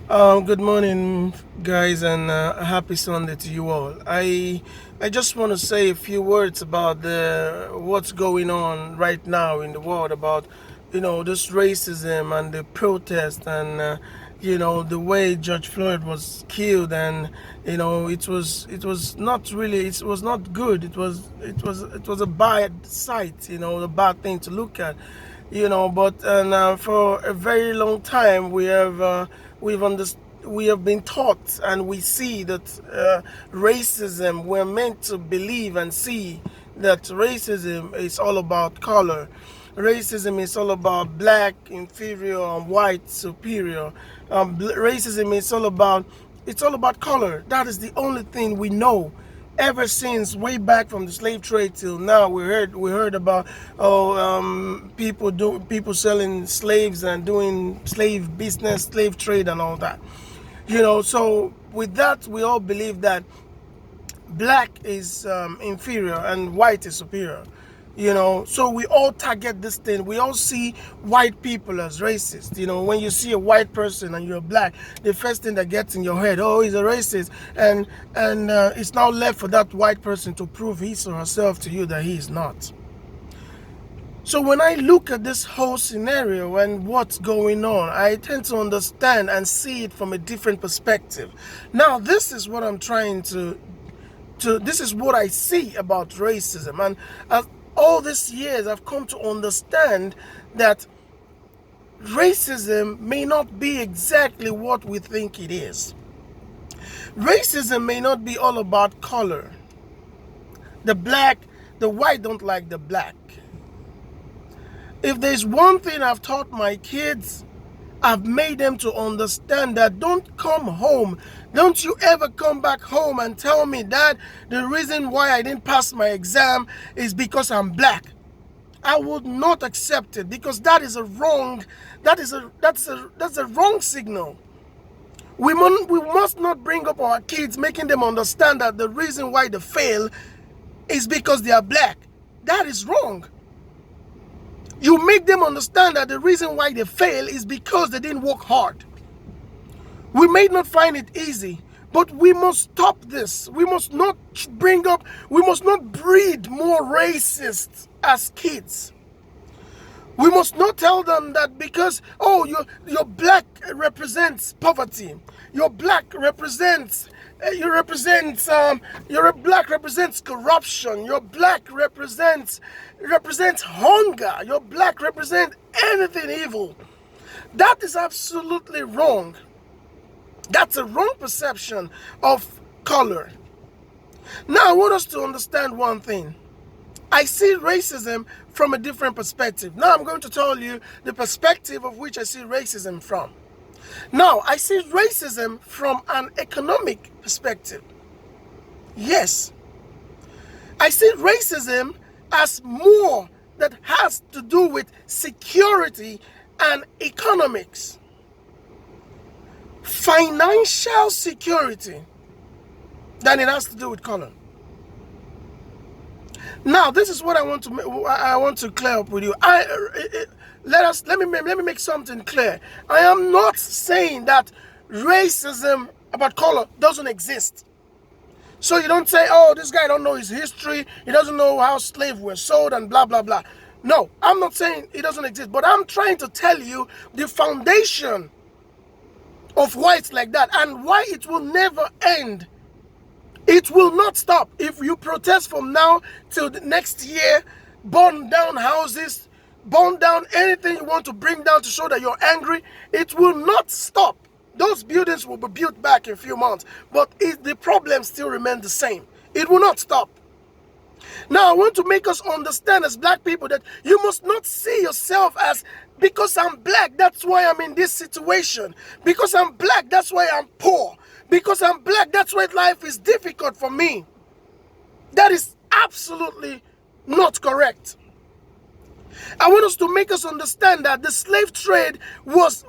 Good morning, guys, and a happy Sunday to you all. I just want to say a few words about the what's going on right now in the world about this racism and the protest and the way George Floyd was killed, and it was not really, it was not good. It was a bad sight, a bad thing to look at, but and for a very long time we've understood, we have been taught, and we see that racism, we're meant to believe and see that racism is all about color. Racism is all about black inferior and white superior. Racism is all about, it's all about color. That is the only thing we know. Ever since way back from the slave trade till now, we heard about people selling slaves and doing slave business, slave trade, and all that. So with that, we all believe that black is inferior and white is superior. So we all target this thing. We all see white people as racist. When you see a white person and you're black, the first thing that gets in your head, oh, he's a racist, and it's now left for that white person to prove his or herself to you that he is not. So when I look at this whole scenario and what's going on, I tend to understand and see it from a different perspective. Now, this is what I'm trying to this is what I see about racism. And all these years, I've come to understand that racism may not be exactly what we think it is. Racism may not be all about color. The white don't like the black. If there's one thing I've taught my kids, I've made them to understand that don't come home. Don't you ever come back home and tell me that the reason why I didn't pass my exam is because I'm black. I would not accept it, because that is a wrong, that's a wrong signal. We must not bring up our kids making them understand that the reason why they fail is because they are black. That is wrong. You make them understand that the reason why they fail is because they didn't work hard. We may not find it easy, but we must stop this. We must not breed more racists as kids. We must not tell them that because, oh, your black represents poverty. Your black represents your black represents corruption. Your black represents hunger. Your black represents anything evil. That is absolutely wrong. That's a wrong perception of color. Now I want us to understand one thing. I see racism from a different perspective. Now I'm going to tell you the perspective of which I see racism from. Now, I see racism from an economic perspective. Yes. I see racism as more that has to do with security and economics. Financial security than it has to do with color. Now, this is what I want to clear up with you. Let me make something clear. I am not saying that racism about color doesn't exist. So you don't say, oh, this guy don't know his history, he doesn't know how slaves were sold and blah blah blah. No, I'm not saying it doesn't exist, but I'm trying to tell you the foundation of why it's like that and why it will never end. It will not stop. If you protest from now till the next year, burn down houses, burn down anything you want to bring down to show that you're angry, it will not stop. Those buildings will be built back in a few months, but the problem still remains the same. It will not stop. Now, I want to make us understand as black people that you must not see yourself as, because I'm black, that's why I'm in this situation. Because I'm black, that's why I'm poor. Because I'm black, that's why life is difficult for me. That is absolutely not correct. I want us to make us understand that the slave trade was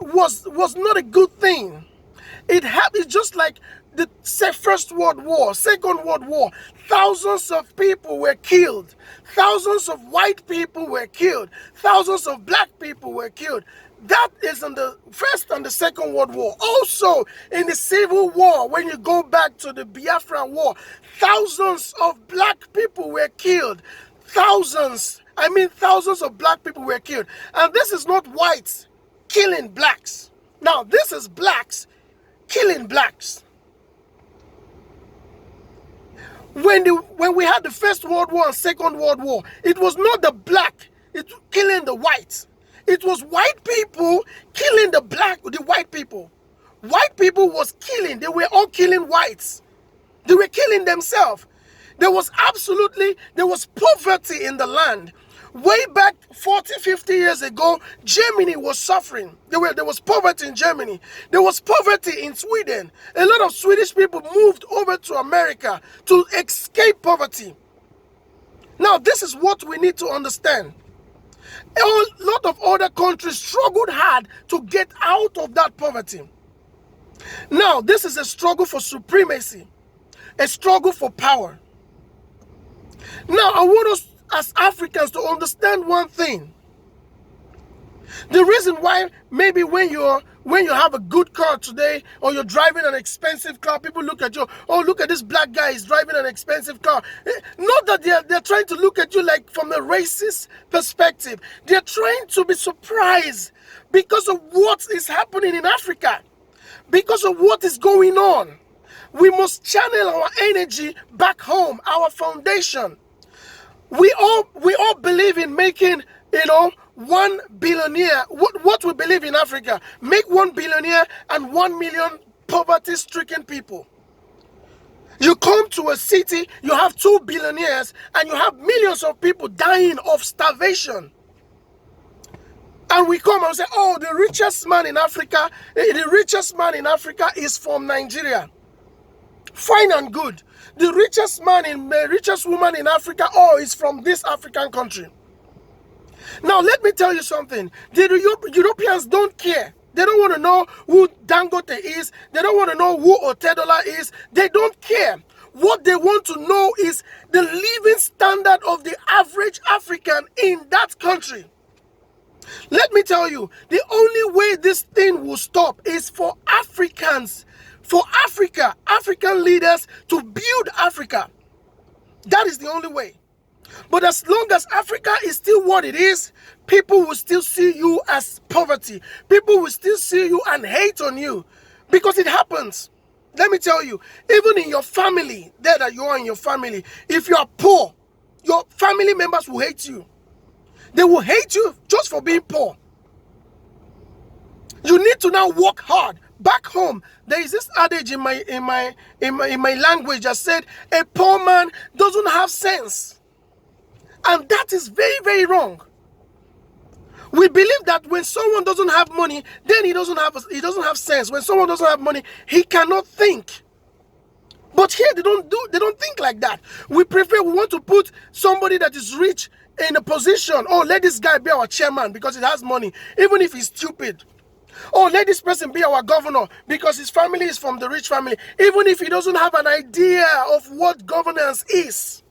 not a good thing. It happened just like the First World War, Second World War. Thousands of people were killed. Thousands of white people were killed. Thousands of black people were killed. That is in the First and the Second World War. Also, in the Civil War, when you go back to the Biafran War, thousands of black people were killed. Thousands of black people were killed. And this is not whites killing blacks. Now, this is blacks killing blacks. When we had the First World War and Second World War, it was not the black killing the whites. It was white people killing the white people. White people was killing. They were all killing whites. They were killing themselves. There was poverty in the land. Way back 40, 50 years ago, Germany was suffering. There was poverty in Germany. There was poverty in Sweden. A lot of Swedish people moved over to America to escape poverty. Now, this is what we need to understand. A lot of other countries struggled hard to get out of that poverty. Now, this is a struggle for supremacy, a struggle for power. Now, I want us as Africans to understand one thing. The reason why maybe when you have a good car today, or you're driving an expensive car, people look at you, oh, look at this black guy, he's driving an expensive car. Not that they're trying to look at you like from a racist perspective. They're trying to be surprised because of what is happening in Africa, because of what is going on. We must channel our energy back home, our foundation. We all believe in making, 1 billionaire. What we believe in Africa, make 1 billionaire and 1 million poverty-stricken people. You come to a city, you have 2 billionaires, and you have millions of people dying of starvation. And we come and say, oh, the richest man in Africa is from Nigeria. Fine and good. The richest woman in Africa, oh, is from this African country. Now, let me tell you something. The Europeans don't care. They don't want to know who Dangote is. They don't want to know who Otedola is. They don't care. What they want to know is the living standard of the average African in that country. Let me tell you, the only way this thing will stop is for Africans, African leaders to build Africa. That is the only way. But as long as Africa is still what it is, people will still see you as poverty. People will still see you and hate on you. Because it happens. Let me tell you, even in your family, there that you are in your family, if you are poor, your family members will hate you. They will hate you just for being poor. You need to now work hard. Back home, there is this adage in my language that said, a poor man doesn't have sense. And that is very, very wrong. We believe that when someone doesn't have money, then he doesn't have sense. When someone doesn't have money, he cannot think. But here they don't think like that. We want to put somebody that is rich in a position. Oh, let this guy be our chairman because he has money, even if he's stupid. Oh, let this person be our governor because his family is from the rich family, even if he doesn't have an idea of what governance is.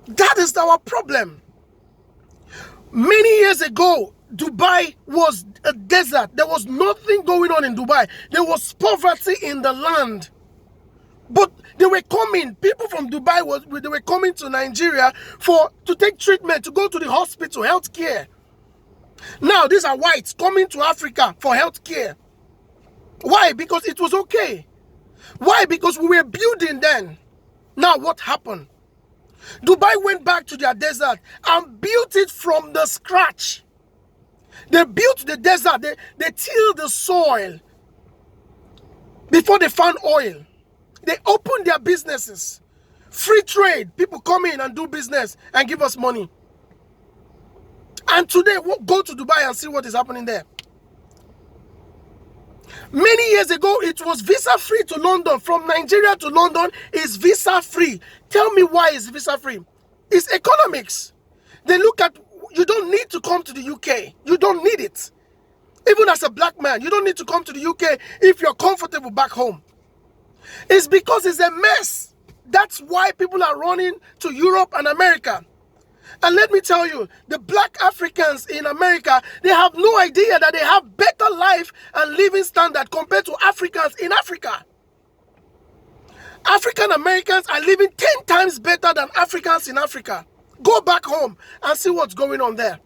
That is our problem. Many years ago, Dubai was a desert. There was nothing going on in Dubai. There was poverty in the land. But they were coming, people from Dubai, they were coming to Nigeria to take treatment, to go to the hospital, health care. Now, these are whites coming to Africa for health care. Why? Because it was okay. Why? Because we were building then. Now, what happened? Dubai went back to their desert and built it from the scratch. They built the desert. They tilled the soil before they found oil. They opened their businesses. Free trade. People come in and do business and give us money. And today, we'll go to Dubai and see what is happening there. Many years ago, it was visa-free to London. From Nigeria to London is visa-free. Tell me why it's visa-free. It's economics. They look at, you don't need to come to the UK. You don't need it. Even as a black man, you don't need to come to the UK if you're comfortable back home. It's because it's a mess. That's why people are running to Europe and America. And let me tell you, the black Africans in America, they have no idea that they have better life and living standard compared to Africans in Africa. African Americans are living 10 times better than Africans in Africa. Go back home and see what's going on there.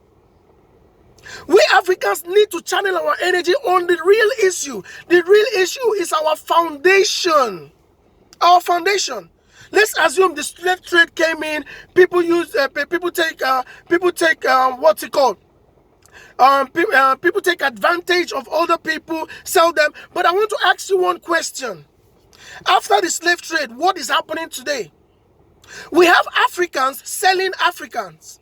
We Africans need to channel our energy on the real issue. The real issue is our foundation. Our foundation. Let's assume the slave trade came in. People take what's it called? People take advantage of other people, sell them. But I want to ask you one question. After the slave trade, what is happening today? We have Africans selling Africans.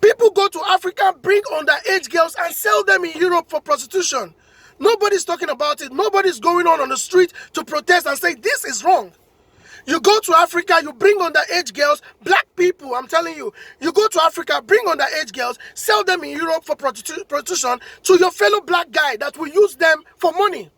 People go to Africa, bring underage girls and sell them in Europe for prostitution. Nobody's talking about it. Nobody's going on the street to protest and say this is wrong. You go to Africa, you bring underage girls, black people, I'm telling you. You go to Africa, bring underage girls, sell them in Europe for prostitution to your fellow black guy that will use them for money.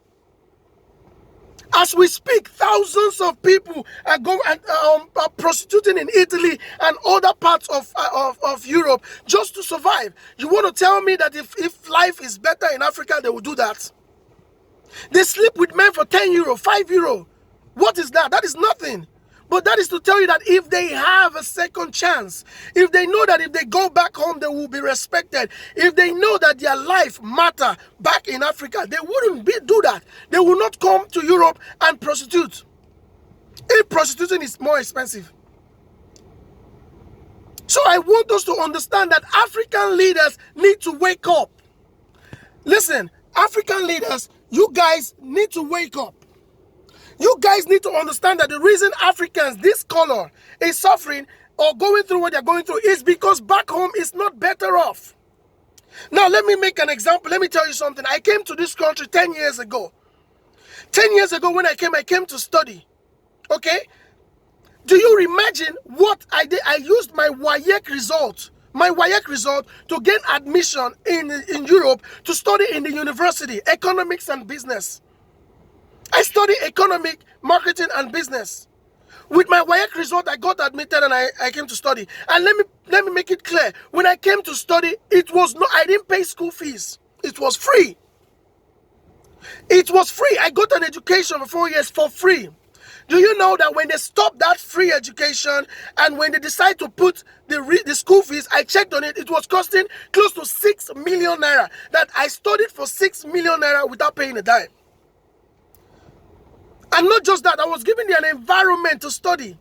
As we speak, thousands of people are prostituting in Italy and other parts of Europe just to survive. You want to tell me that if life is better in Africa, they will do that? They sleep with men for 10 euro, 5 euro. What is that? That is nothing. But that is to tell you that if they have a second chance, if they know that if they go back home, they will be respected, if they know that their life matter back in Africa, they wouldn't do that. They will not come to Europe and prostitute. If prostituting is more expensive. So I want us to understand that African leaders need to wake up. Listen, African leaders, you guys need to wake up. You guys need to understand that the reason Africans, this color, is suffering or going through what they're going through is because back home is not better off. Now, let me make an example. Let me tell you something. I came to this country 10 years ago. 10 years ago when I came to study. Okay? Do you imagine what I did? I used my WAEC result to gain admission in Europe to study in the university, economics and business. I studied economic, marketing, and business. With my WAEC result, I got admitted and I came to study. And let me make it clear. When I came to study, I didn't pay school fees. It was free. It was free. I got an education for 4 years for free. Do you know that when they stop that free education and when they decide to put the school fees, I checked on it, it was costing close to 6 million naira. That I studied for 6 million naira without paying a dime. And not just that, I was given an environment to study.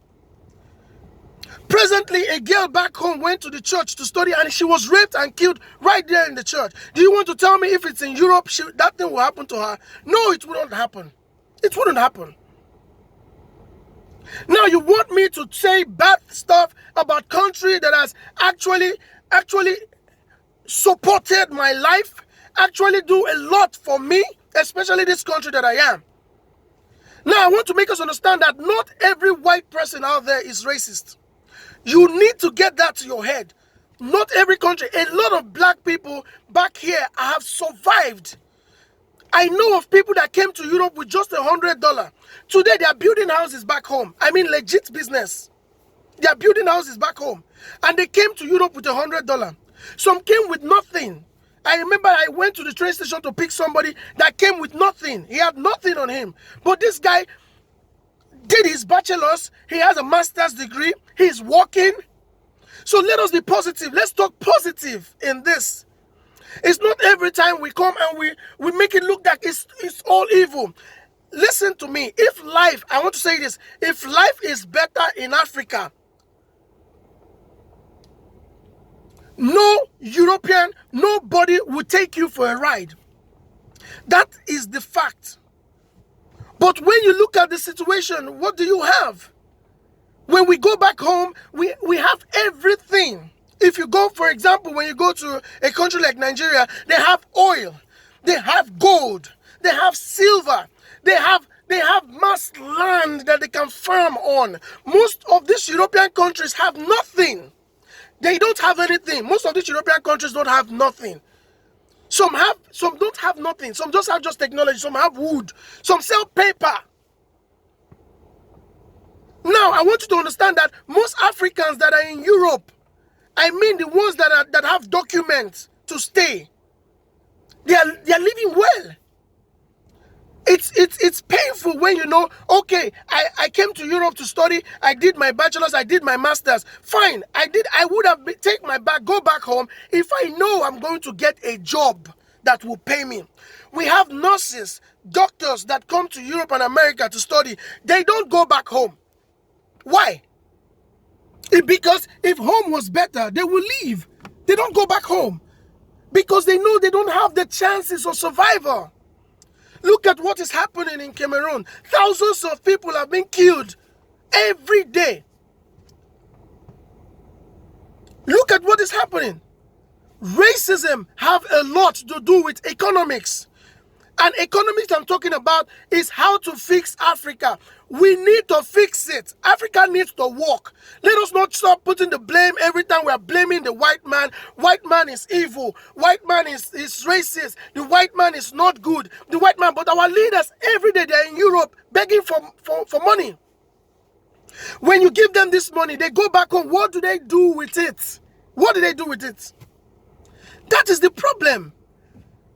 Presently, a girl back home went to the church to study and she was raped and killed right there in the church. Do you want to tell me if it's in Europe, that thing will happen to her? No, it wouldn't happen. It wouldn't happen. Now, you want me to say bad stuff about country that has actually supported my life, actually do a lot for me, especially this country that I am. Now, I want to make us understand that not every white person out there is racist. You need to get that to your head. Not every country. A lot of black people back here have survived. I know of people that came to Europe with just $100. Today, they are building houses back home. I mean, legit business. They are building houses back home. And they came to Europe with $100. Some came with nothing. I remember I went to the train station to pick somebody that came with nothing. He had nothing on him. But this guy did his bachelor's. He has a master's degree. He's working. So let us be positive. Let's talk positive in this. It's not every time we come and we make it look like it's all evil. Listen to me. I want to say this. If life is better in Africa, nobody will take you for a ride. That is the fact. But when you look at the situation, what do you have? When we go back home, we have everything. If you go, for example, when you go to a country like Nigeria, they have oil, they have gold, they have silver, they have mass land that they can farm on. Most of these European countries have nothing. They don't have anything. Most of these European countries don't have nothing. Some don't have nothing. Some just have technology. Some have wood. Some sell paper. Now, I want you to understand that most Africans that are in Europe, I mean the ones that have documents to stay. They are living well. It's painful when you know, okay, I came to Europe to study, I did my bachelor's, I did my master's. Fine, I would have take my bag, go back home if I know I'm going to get a job that will pay me. We have nurses, doctors that come to Europe and America to study. They don't go back home. Why? Because if home was better, they will leave. They don't go back home because they know they don't have the chances of survival. Look at what is happening in Cameroon. Thousands of people have been killed every day. Look at what is happening. Racism have a lot to do with economics. And economics I'm talking about is how to fix Africa. We need to fix it. Africa needs to work. Let us not stop putting the blame every time we are blaming the white man. White man is evil. White man is racist. The white man is not good. The white man, but our leaders every day they're in Europe begging for money. When you give them this money, they go back home. What do they do with it? What do they do with it? That is the problem.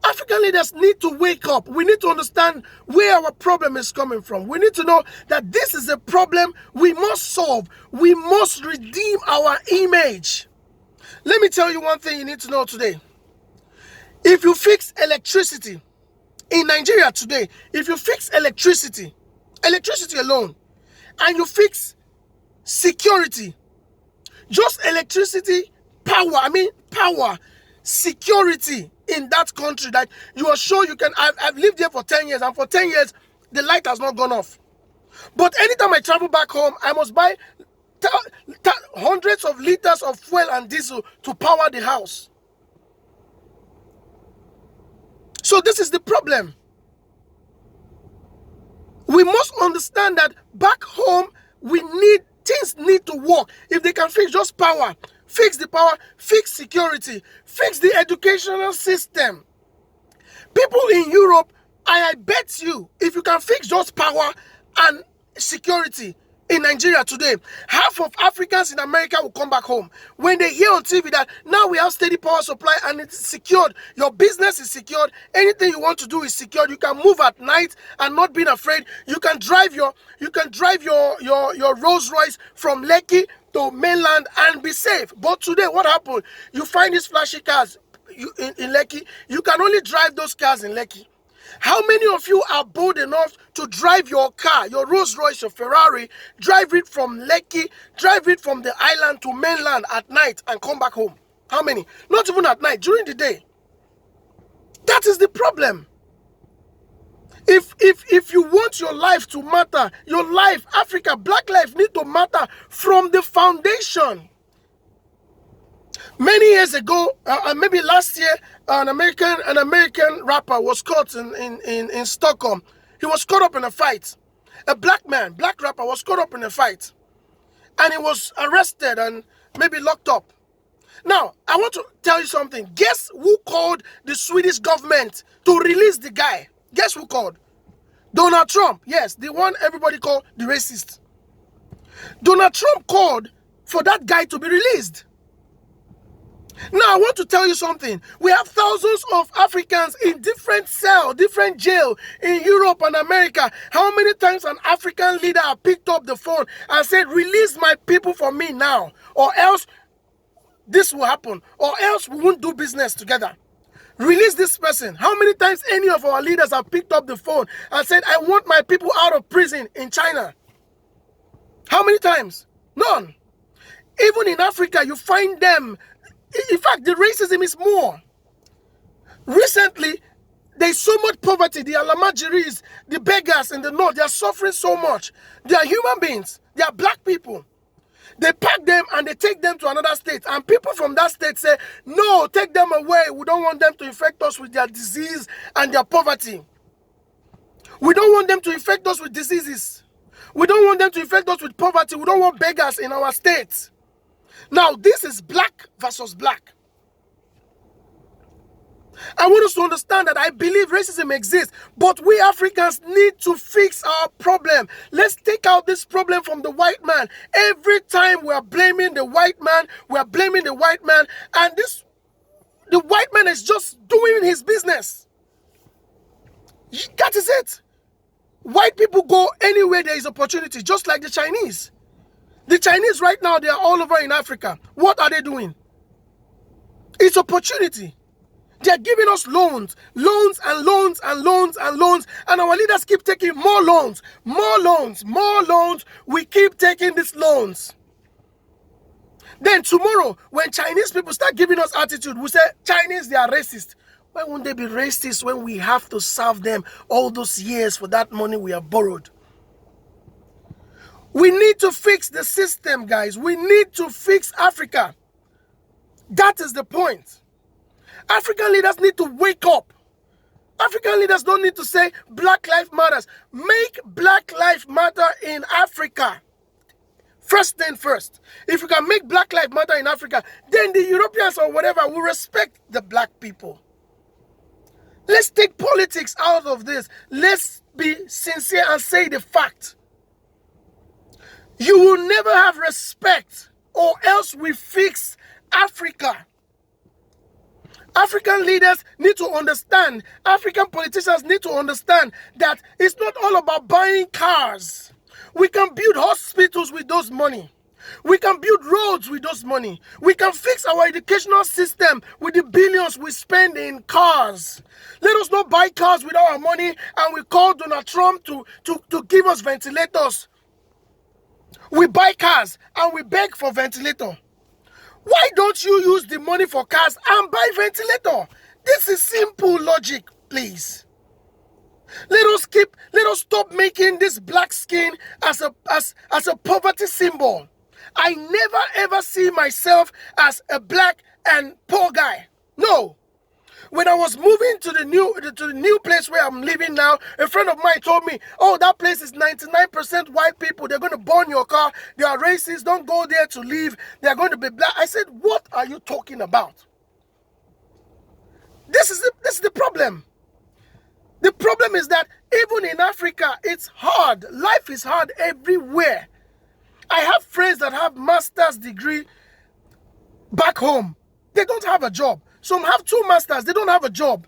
African leaders need to wake up. We need to understand where our problem is coming from. We need to know that this is a problem we must solve. We must redeem our image. Let me tell you one thing you need to know today. If you fix electricity in Nigeria today, if you fix electricity alone, and you fix security, just electricity, power, security in that country that you are sure you can. I've lived here for 10 years, and for 10 years the light has not gone off. But anytime I travel back home, I must buy hundreds of liters of fuel and diesel to power the house. So this is the problem. We must understand that back home things need to work. If they can fix just power, fix the power, fix security, fix the educational system. People in Europe, I bet you, if you can fix just power and security in Nigeria today, half of Africans in America will come back home. When they hear on TV that now we have steady power supply and it's secured, your business is secured, anything you want to do is secured, you can move at night and not being afraid, you can drive your Rolls Royce from Lekki to mainland and be safe. But today, what happened? You find these flashy cars in Lekki. You can only drive those cars in Lekki. How many of you are bold enough to drive your car, your Rolls Royce, your Ferrari, drive it from Lekki, drive it from the island to mainland at night and come back home? How many? Not even at night, during the day. That is the problem. If you want your life to matter, your life, Africa, black life need to matter from the foundation. Many years ago, maybe last year, an American rapper was caught in Stockholm. He was caught up in a fight. A black rapper was caught up in a fight. And he was arrested and maybe locked up. Now, I want to tell you something. Guess who called the Swedish government to release the guy? Guess who called? Donald Trump. Yes, the one everybody called the racist. Donald Trump called for that guy to be released. Now, I want to tell you something. We have thousands of Africans in different cells, different jail in Europe and America. How many times an African leader has picked up the phone and said, release my people for me now, or else this will happen, or else we won't do business together. Release this person. How many times any of our leaders have picked up the phone and said, I want my people out of prison in China? How many times? None. Even in Africa, you find them. In fact, the racism is more. Recently, there's so much poverty. The Alamajiris, the beggars in the north, they are suffering so much. They are human beings. They are black people. They pack them and they take them to another state. And people from that state say, no, take them away. We don't want them to infect us with their disease and their poverty. We don't want them to infect us with diseases. We don't want them to infect us with poverty. We don't want beggars in our states. Now, this is black versus black. I want us to understand that I believe racism exists, but we Africans need to fix our problem. Let's take out this problem from the white man. Every time we are blaming the white man, and the white man is just doing his business. That is it. White people go anywhere there is opportunity, just like the Chinese. The Chinese right now, they are all over in Africa. What are they doing? It's opportunity. They are giving us loans, and our leaders keep taking more loans. We keep taking these loans. Then tomorrow, when Chinese people start giving us attitude, we say, Chinese, they are racist. Why won't they be racist when we have to serve them all those years for that money we have borrowed? We need to fix the system, guys. We need to fix Africa. That is the point. African leaders need to wake up. African leaders don't need to say Black Lives Matter. Make Black Lives Matter in Africa. First thing first. If you can make Black Lives Matter in Africa, then the Europeans or whatever will respect the black people. Let's take politics out of this. Let's be sincere and say the fact. You will never have respect, or else we fix Africa. African leaders need to understand, African politicians need to understand that it's not all about buying cars. We can build hospitals with those money. We can build roads with those money. We can fix our educational system with the billions we spend in cars. Let us not buy cars with our money and we call Donald Trump to give us ventilators. We buy cars and we beg for ventilator. Why don't you use the money for cars and buy ventilator? This is simple logic, please. Let us stop making this black skin as a poverty symbol. I never ever see myself as a black and poor guy. No. When I was moving to the new place where I'm living now, a friend of mine told me, oh, that place is 99% white people. They're going to burn your car. They are racist. Don't go there to live. They're going to be black. I said, what are you talking about? This is the problem. The problem is that even in Africa, it's hard. Life is hard everywhere. I have friends that have master's degree back home. They don't have a job. Some have 2 masters. They don't have a job.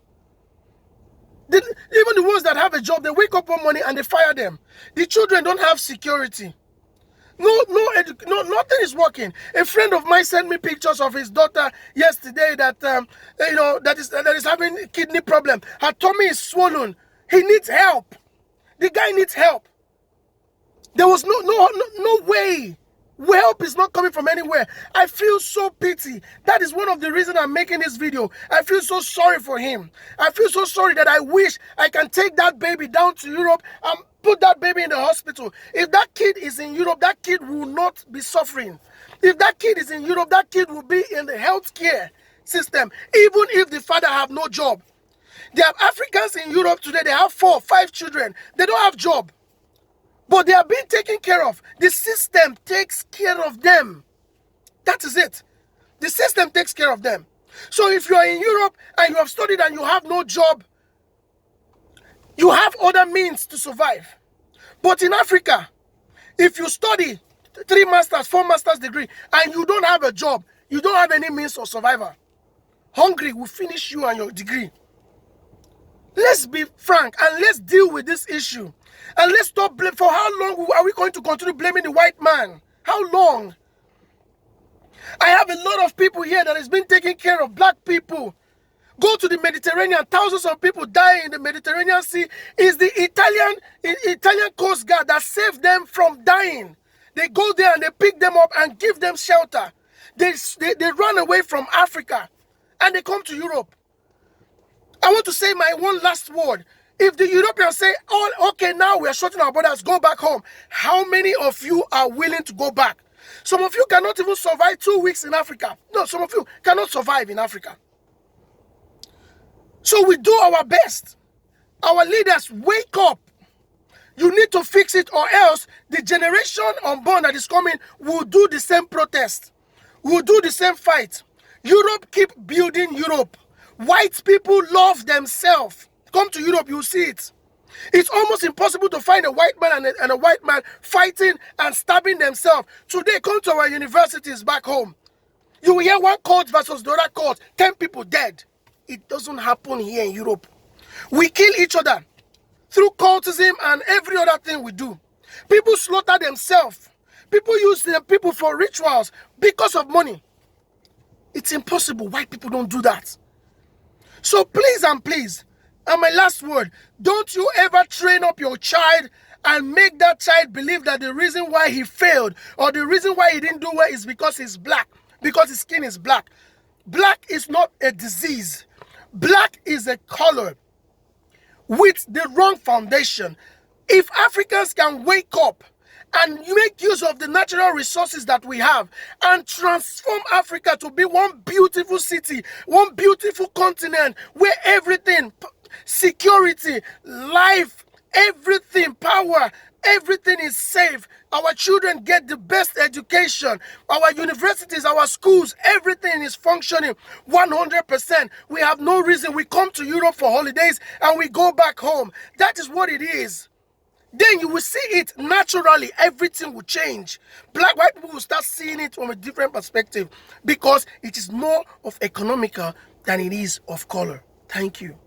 Even the ones that have a job, they wake up one morning and they fire them. The children don't have security. Nothing is working. A friend of mine sent me pictures of his daughter yesterday that that is having a kidney problem. Her tummy is swollen. He needs help. The guy needs help. There was no way. Help is not coming from anywhere. I feel so pity. That is one of the reasons I'm making this video. I feel so sorry for him. I feel so sorry that I wish I can take that baby down to Europe and put that baby in the hospital. If that kid is in Europe, that kid will not be suffering. If that kid is in Europe, that kid will be in the healthcare system, even if the father have no job. There are Africans in Europe today, they have 4 or 5 children. They don't have job. But they are being taken care of. The system takes care of them. That is it. The system takes care of them. So if you are in Europe and you have studied and you have no job, you have other means to survive. But in Africa, if you study 3 masters, 4 master's degree, and you don't have a job, you don't have any means of survival. Hungry will finish you and your degree. Let's be frank and let's deal with this issue. And let's stop blaming. For how long are we going to continue blaming the white man? How long? I have a lot of people here that has been taking care of black people. Go to the Mediterranean. Thousands of people die in the Mediterranean Sea. It's the Italian Coast Guard that saved them from dying. They go there and they pick them up and give them shelter. They run away from Africa and they come to Europe. I want to say my one last word. If the Europeans say, oh, okay, now we are shutting our borders, go back home, how many of you are willing to go back? Some of you cannot even survive 2 weeks in Africa. No, some of you cannot survive in Africa. So we do our best. Our leaders, wake up. You need to fix it, or else the generation unborn that is coming will do the same protest, will do the same fight. Europe keep building Europe. White people love themselves. Come to Europe, you'll see it. It's almost impossible to find a white man and a white man fighting and stabbing themselves. Today, come to our universities back home. You will hear one court versus the other court, 10 people dead. It doesn't happen here in Europe. We kill each other through cultism and every other thing we do. People slaughter themselves. People use their people for rituals because of money. It's impossible. White people don't do that. So please and please, and my last word, don't you ever train up your child and make that child believe that the reason why he failed or the reason why he didn't do well is because he's black, because his skin is black. Black is not a disease. Black is a color with the wrong foundation. If Africans can wake up and make use of the natural resources that we have and transform Africa to be one beautiful city, one beautiful continent where everything, security, life, everything, power, everything is safe. Our children get the best education. Our universities, our schools, everything is functioning 100%. We have no reason. We come to Europe for holidays and we go back home. That is what it is. Then you will see it naturally. Everything will change. White people will start seeing it from a different perspective because it is more of economical than it is of color. Thank you.